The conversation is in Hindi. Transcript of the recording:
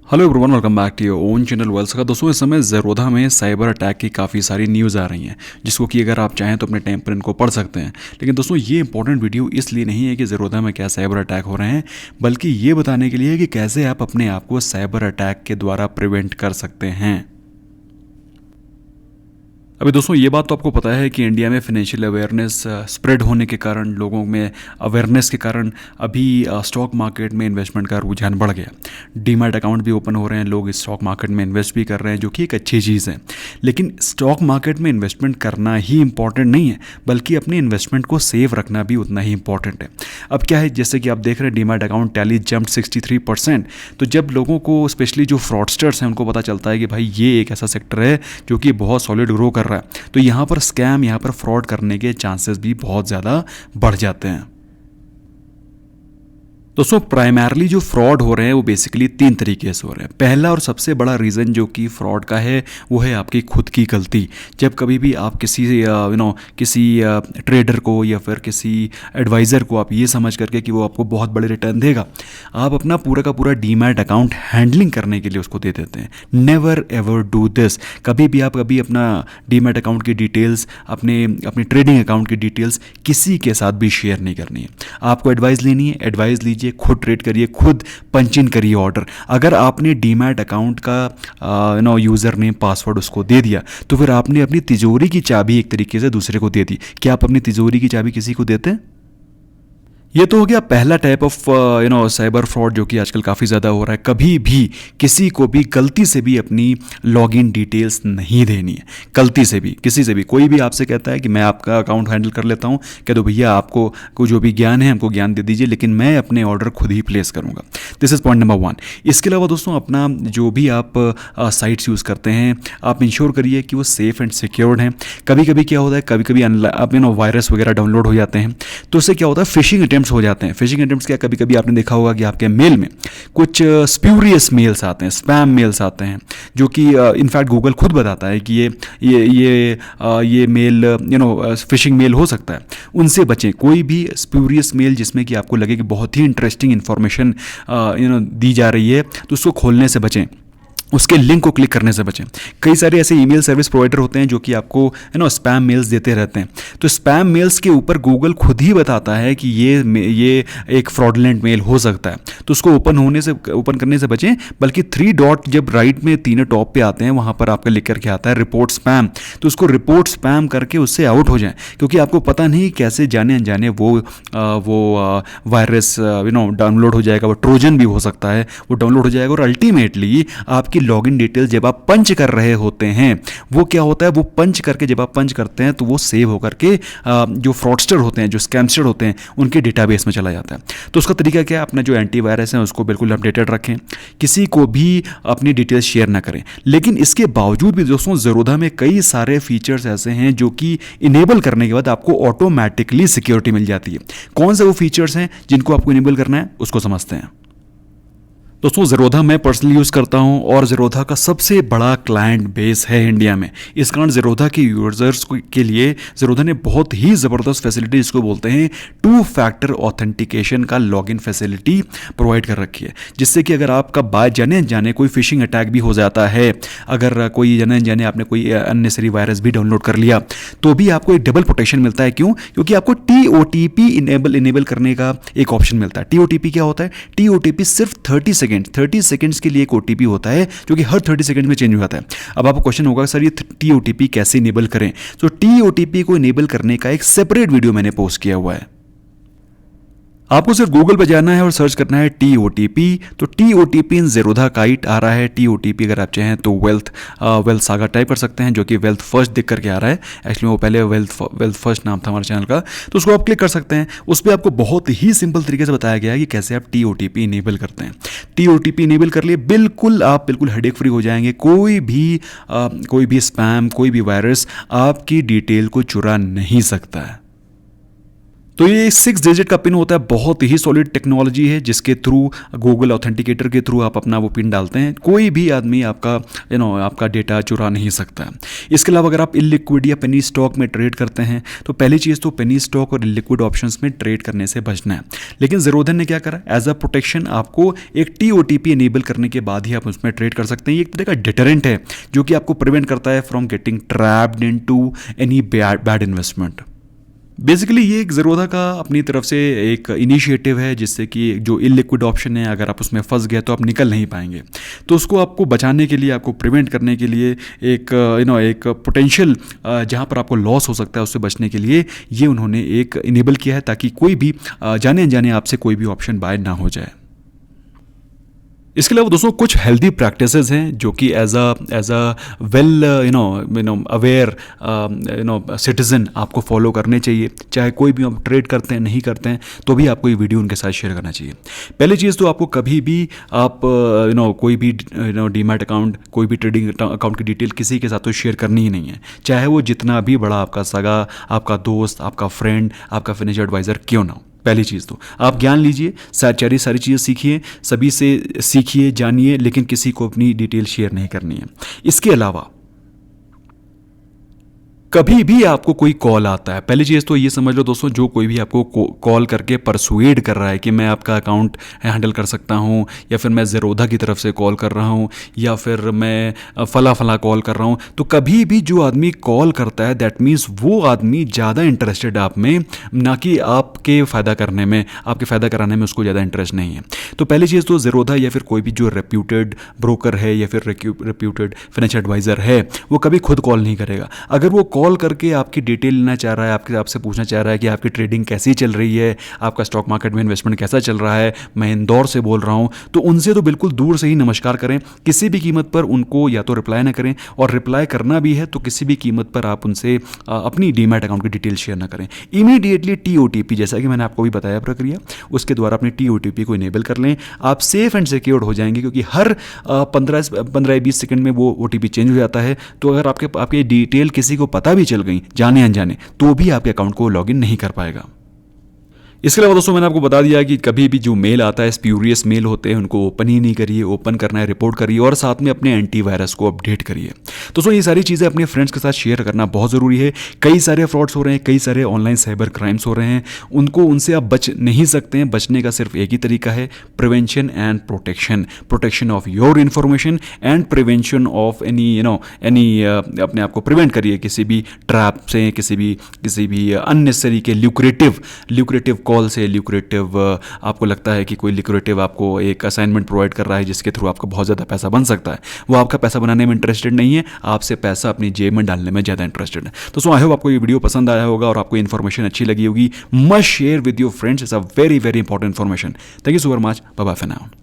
Hello everyone, welcome back to your own channel वेल्स का। दोस्तों, इस समय ज़ेरोधा में साइबर अटैक की काफ़ी सारी न्यूज़ आ रही हैं, जिसको कि अगर आप चाहें तो अपने टाइम पर इनको पढ़ सकते हैं। लेकिन दोस्तों, ये इंपॉर्टेंट वीडियो इसलिए नहीं है कि ज़ेरोधा में क्या साइबर अटैक हो रहे हैं, बल्कि ये बताने के लिए है कि कैसे आप अपने आप को साइबर अटैक के द्वारा प्रिवेंट कर सकते हैं। अभी दोस्तों, ये बात तो आपको पता है कि इंडिया में फाइनेंशियल अवेयरनेस स्प्रेड होने के कारण, लोगों में अवेयरनेस के कारण अभी स्टॉक मार्केट में इन्वेस्टमेंट का रुझान बढ़ गया। डीमैट अकाउंट भी ओपन हो रहे हैं, लोग स्टॉक मार्केट में इन्वेस्ट भी कर रहे हैं, जो कि एक अच्छी चीज़ है। लेकिन स्टॉक मार्केट में इन्वेस्टमेंट करना ही इंपॉर्टेंट नहीं है, बल्कि अपने इन्वेस्टमेंट को सेव रखना भी उतना ही इंपॉर्टेंट है। अब क्या है, जैसे कि आप देख रहे हैं, डीमैट अकाउंट टैली जंप 63%। तो जब लोगों को, स्पेशली जो फ्रॉडस्टर्स हैं, उनको पता चलता है कि भाई ये एक ऐसा सेक्टर है जो कि बहुत सॉलिड ग्रो कर रहा है, तो यहाँ पर स्कैम, यहाँ पर फ्रॉड करने के चांसेस भी बहुत ज़्यादा बढ़ जाते हैं। दोस्तों, प्राइमरली जो फ्रॉड हो रहे हैं वो बेसिकली तीन तरीके से हो रहे हैं। पहला और सबसे बड़ा रीज़न जो कि फ्रॉड का है, वो है आपकी खुद की गलती। जब कभी भी आप किसी किसी ट्रेडर को या फिर किसी एडवाइज़र को आप ये समझ करके कि वो आपको बहुत बड़े रिटर्न देगा, आप अपना पूरा का पूरा डीमैट अकाउंट हैंडलिंग करने के लिए उसको दे देते हैं। Never ever do this. कभी भी आप अपना डीमैट अकाउंट की डिटेल्स, अपने अपनी ट्रेडिंग अकाउंट की डिटेल्स किसी के साथ भी शेयर नहीं करनी है। आपको एडवाइस लेनी है, एडवाइस लीजिए, खुद ट्रेड करिए, खुद पंच इन करिए ऑर्डर। अगर आपने डीमैट अकाउंट का यूज़र नेम पासवर्ड उसको दे दिया, तो फिर आपने अपनी तिजोरी की चाबी एक तरीके से दूसरे को दे दी। क्या आप अपनी तिजोरी की चाबी किसी को देते हैं? ये तो हो गया पहला टाइप ऑफ साइबर फ्रॉड, जो कि आजकल काफ़ी ज़्यादा हो रहा है। कभी भी किसी को भी गलती से भी अपनी लॉगिन डिटेल्स नहीं देनी है। गलती से भी किसी से भी, कोई भी आपसे कहता है कि मैं आपका अकाउंट हैंडल कर लेता हूँ, कह दो भैया आपको को जो भी ज्ञान है हमको ज्ञान दे दीजिए, लेकिन मैं अपने ऑर्डर खुद ही प्लेस करूँगा। This is point number 1। इसके अलावा दोस्तों, अपना जो भी आप साइट्स यूज़ करते हैं, आप इंश्योर करिए कि वो सेफ़ एंड सिक्योर्ड हैं। कभी कभी क्या होता है, कभी कभी वायरस वगैरह डाउनलोड हो जाते हैं, तो उससे क्या होता है, फिशिंग अटेम्प्ट्स हो जाते हैं। फिशिंग अटेम्प्ट्स क्या, कभी कभी आपने देखा होगा कि आपके मेल में कुछ स्प्यूरियस मेल्स आते हैं, स्पैम मेल्स आते हैं, जो कि इनफैक्ट गूगल खुद बताता है कि ये मेल फिशिंग मेल हो सकता है। उनसे बचें। कोई भी स्प्यूरियस मेल जिसमें कि आपको लगे कि बहुत ही इंटरेस्टिंग इन्फॉर्मेशन दी जा रही है, तो उसको खोलने से बचें, उसके लिंक को क्लिक करने से बचें। कई सारे ऐसे ईमेल सर्विस प्रोवाइडर होते हैं जो कि आपको स्पैम मेल्स देते रहते हैं। तो स्पैम मेल्स के ऊपर गूगल खुद ही बताता है कि ये एक फ्रॉडलेंट मेल हो सकता है, तो उसको ओपन करने से बचें। बल्कि 3 डॉट जब राइट में तीनों टॉप पे आते हैं, वहाँ पर आपका लिख करके आता है रिपोर्ट स्पैम, तो उसको रिपोर्ट स्पैम करके उससे आउट हो जाएं। क्योंकि आपको पता नहीं कैसे जाने अनजाने वो वायरस डाउनलोड हो जाएगा, वो ट्रोजन भी हो सकता है, वो डाउनलोड हो जाएगा, और अल्टीमेटली आपकी लॉगिन डिटेल जब आप पंच कर रहे होते हैं, वो क्या होता है, वो पंच करके, जब आप पंच करते हैं तो वो सेव होकर के जो फ्रॉडस्टर होते हैं, जो स्कैमस्टर होते हैं, उनके डेटाबेस में चला जाता है। तो उसका तरीका क्या है, अपना जो एंटीवायरस है उसको बिल्कुल अपडेटेड रखें, किसी को भी अपनी डिटेल्स शेयर ना करें। लेकिन इसके बावजूद भी दोस्तों, ज़ेरोधा में कई सारे फीचर्स ऐसे हैं जो कि इनेबल करने के बाद आपको ऑटोमेटिकली सिक्योरिटी मिल जाती है। कौन से वो फीचर्स हैं जिनको आपको इनेबल करना है, उसको समझते हैं। दोस्तों, ज़ेरोधा मैं पर्सनली यूज़ करता हूं, और ज़ेरोधा का सबसे बड़ा क्लाइंट बेस है इंडिया में। इस कारण ज़ेरोधा के यूज़र्स के लिए ज़ेरोधा ने बहुत ही ज़बरदस्त फैसिलिटी, जिसको बोलते हैं 2 फैक्टर ऑथेंटिकेशन का लॉगिन फैसिलिटी प्रोवाइड कर रखी है। जिससे कि अगर आपका बाय जाने जाने कोई फिशिंग अटैक भी हो जाता है, अगर कोई जाने जाने आपने कोई अननेसेसरी वायरस भी डाउनलोड कर लिया, तो भी आपको एक डबल प्रोटेक्शन मिलता है। क्यों? क्योंकि आपको TOTP इनेबल करने का एक ऑप्शन मिलता है। TOTP क्या होता है? TOTP सिर्फ 30 सेकंड्स के लिए एक OTP होता है, जो कि हर 30 सेकंड में चेंज हो जाता है। अब आपको क्वेश्चन होगा, सर ये TOTP कैसे इनेबल करें? तो TOTP को इनेबल करने का एक सेपरेट वीडियो मैंने पोस्ट किया हुआ है। आपको सिर्फ गूगल पर जाना है और सर्च करना है TOTP। तो TOTP इन ज़ेरोधा काइट आ रहा है। TOTP अगर आप चाहें तो वेल्थ सागा टाइप कर सकते हैं, जो कि वेल्थ फर्स्ट दिख करके आ रहा है। एक्चुअली वो पहले वेल्थ फर्स्ट नाम था हमारे चैनल का, तो उसको आप क्लिक कर सकते हैं। उस पर आपको बहुत ही सिंपल तरीके से बताया गया है कि कैसे आप TOTP इनेबल करते हैं। TOTP इनेबल कर लिए, आप बिल्कुल हेडेक फ्री हो जाएंगे। कोई भी स्पैम, कोई भी वायरस आपकी डिटेल को चुरा नहीं सकता है। तो ये 6 डिजिट का पिन होता है, बहुत ही सॉलिड टेक्नोलॉजी है जिसके थ्रू गूगल ऑथेंटिकेटर के थ्रू आप अपना वो पिन डालते हैं, कोई भी आदमी आपका आपका डेटा चुरा नहीं सकता है। इसके अलावा अगर आप इलिक्विड या पेनी स्टॉक में ट्रेड करते हैं तो पहली चीज़ तो पेनी स्टॉक और इलिक्विड ऑप्शंस में ट्रेड करने से बचना है। लेकिन ज़ेरोधा ने क्या करा, एज अ प्रोटेक्शन आपको एक TOTP इनेबल करने के बाद ही आप उसमें ट्रेड कर सकते हैं। ये एक तरह का डिटरेंट है जो कि आपको प्रिवेंट करता है from getting trapped into any bad investment. Basically ये एक ज़ेरोधा का अपनी तरफ से एक इनिशिएटिव है जिससे कि जो इलिक्विड ऑप्शन है अगर आप उसमें फंस गए तो आप निकल नहीं पाएंगे। तो उसको आपको बचाने के लिए, आपको प्रिवेंट करने के लिए एक एक पोटेंशियल जहाँ पर आपको लॉस हो सकता है उससे बचने के लिए ये उन्होंने एक इनेबल किया है ताकि कोई भी जाने अनजाने आपसे कोई भी ऑप्शन बाय ना हो जाए। इसके अलावा दोस्तों कुछ हेल्दी प्रैक्टिसेस हैं जो कि as a well aware citizen आपको फॉलो करने चाहिए, चाहे कोई भी आप ट्रेड करते हैं नहीं करते हैं तो भी आपको ये वीडियो उनके साथ शेयर करना चाहिए। पहली चीज़ तो आपको कभी भी आप कोई भी डीमैट अकाउंट, कोई भी ट्रेडिंग अकाउंट की डिटेल किसी के साथ तो शेयर करनी ही नहीं है, चाहे वो जितना भी बड़ा आपका सगा, आपका दोस्त, आपका फ्रेंड, आपका फाइनेंशियल एडवाइज़र क्यों ना हो। पहली चीज़ तो आप ज्ञान लीजिए, सारी चीज़ें सीखिए, सभी से सीखिए, जानिए, लेकिन किसी को अपनी डिटेल शेयर नहीं करनी है। इसके अलावा कभी भी आपको कोई कॉल आता है, पहली चीज़ तो ये समझ लो दोस्तों, जो कोई भी आपको कॉल करके परसुएड कर रहा है कि मैं आपका अकाउंट हैंडल कर सकता हूँ, या फिर मैं ज़ेरोधा की तरफ से कॉल कर रहा हूँ, या फिर मैं फला कॉल कर रहा हूँ, तो कभी भी जो आदमी कॉल करता है दैट मीन्स वो आदमी ज़्यादा इंटरेस्टेड आप में, ना कि आपके फ़ायदा करने में, आपके फ़ायदा कराने में उसको ज़्यादा इंटरेस्ट नहीं है। तो पहली चीज़ तो ज़ेरोधा या फिर कोई भी जो रेप्यूटेड ब्रोकर है या फिर रेप्यूटेड फाइनेंशियल एडवाइज़र है वो कभी खुद कॉल नहीं करेगा। अगर वो कॉल करके आपकी डिटेल लेना चाह रहा है, आपसे पूछना चाह रहा है कि आपकी ट्रेडिंग कैसी चल रही है, आपका स्टॉक मार्केट में इन्वेस्टमेंट कैसा चल रहा है, मैं इंदौर से बोल रहा हूं, तो उनसे तो बिल्कुल दूर से ही नमस्कार करें। किसी भी कीमत पर उनको या तो रिप्लाई ना करें, और रिप्लाई करना भी है तो किसी भी कीमत पर आप उनसे अपनी डीमैट अकाउंट की डिटेल शेयर ना करें। इमीडिएटली TOTP, जैसा कि मैंने आपको भी बताया प्रक्रिया, उसके द्वारा अपने TOTP को इनेबल कर लें। आप सेफ एंड सिक्योर्ड हो जाएंगे, क्योंकि हर 15-20 सेकंड में वो OTP चेंज हो जाता है। तो अगर आपके डिटेल किसी को पता भी चल गई जाने अनजाने, तो भी आपके अकाउंट को लॉगिन नहीं कर पाएगा। इसके अलावा दोस्तों मैंने आपको बता दिया कि कभी भी जो मेल आता है, स्प्यूरियस मेल होते हैं, उनको ओपन ही नहीं करिए, ओपन करना है रिपोर्ट करिए, और साथ में अपने एंटीवायरस को अपडेट करिए। दोस्तों ये सारी चीज़ें अपने फ्रेंड्स के साथ शेयर करना बहुत ज़रूरी है। कई सारे फ्रॉड्स हो रहे हैं, कई सारे ऑनलाइन साइबर क्राइम्स हो रहे हैं, उनसे आप बच नहीं सकते हैं। बचने का सिर्फ एक ही तरीका है, prevention and protection of your information and prevention of any अपने आप को प्रिवेंट करिए किसी भी ट्रैप से, किसी भी अननेसेसरी के ल्यूक्रेटिव कॉल से, ल्यूक्रेटिव आपको लगता है कि कोई ल्यूक्रेटिव आपको एक असाइनमेंट प्रोवाइड कर रहा है जिसके थ्रू आपको बहुत ज़्यादा पैसा बन सकता है, वो आपका पैसा बनाने में इंटरेस्टेड नहीं है, आपसे पैसा अपनी जेब में डालने में ज़्यादा इंटरेस्टेड है। तो सो आई होप आपको ये वीडियो पसंद आया होगा और आपको इन्फॉर्मेशन अच्छी लगी होगी। Must share with your friends, it's a very important information. Thank you so much, bye bye for now.